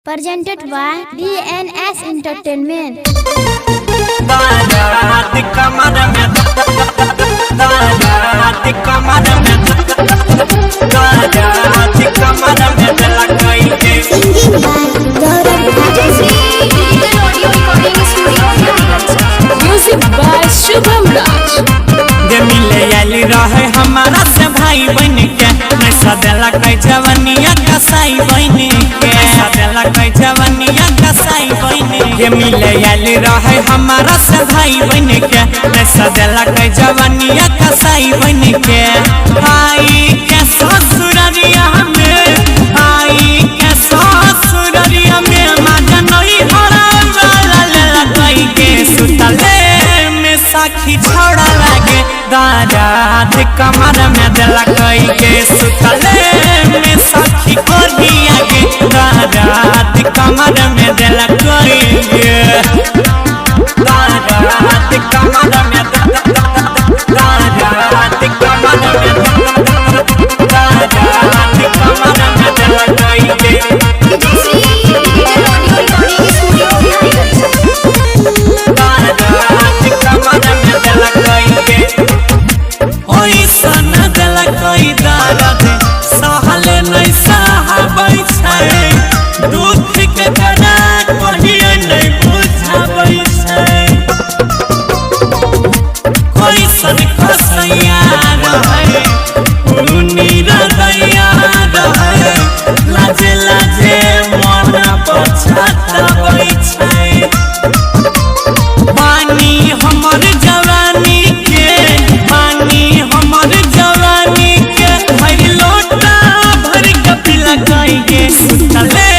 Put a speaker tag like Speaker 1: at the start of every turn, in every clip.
Speaker 1: Presented by DNS Entertainment.
Speaker 2: Music by Shubham Raj.
Speaker 3: मिले रहे हमारा से भाई बन के सदेला कई जवनिया कसाई बन के सदेला कई जवनिया कसाई बन के मिले रहे हमारा से भाई बन के सदेला कई जवनिया कसाई बन के आई के ससुररिया में आई के ससुररिया में माजा नहीं हरा वाला कई के सुतले में साखी छोड़ा लागे दारात कमर में दिला कई के सुतले में साखी को दिया के दारात कमर में दिला कई के दारात कमर में दारात कमर में दिला कई के दुख के करा कहियो नहीं बुझाबै छै कोई सन कसैया रहे उनी रदैया रहे लाजे लाजे मन पछताबै छै पानी हमर जवानी के पानी हमर जवानी के भर लोटा भर के पिला कई के सुतले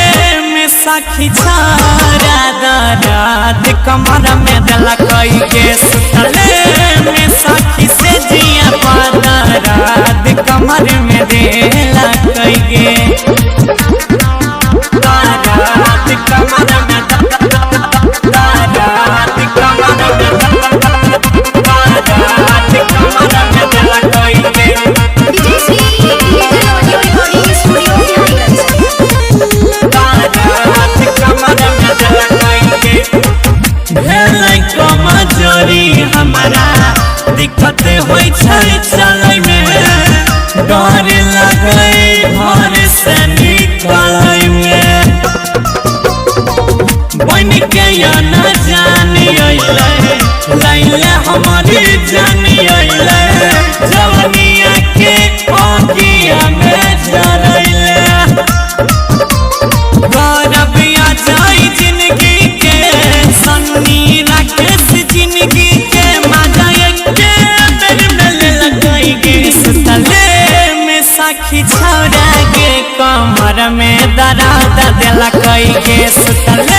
Speaker 3: साखी छारा दारात कमर में दिला कई के सुतले में साखी से जिया दारात कमर में दिला कई के दारात कमर में दारात कमर में दारात कमर में दिला कई के हमारा दिक्कत होई छै चलै में डर लगै घर से निकलै में बन के न जानी अइलै लैले हमारी जानी अइलै जवनिया के आगिया में जरैले गौरबिया जाई जिंदगी के सन्नी राकेश जिंदगी के मजा के बेर में लगाई गे सुतले में साखी छौड़ा के कमर में दर्द दिला कई के सुतले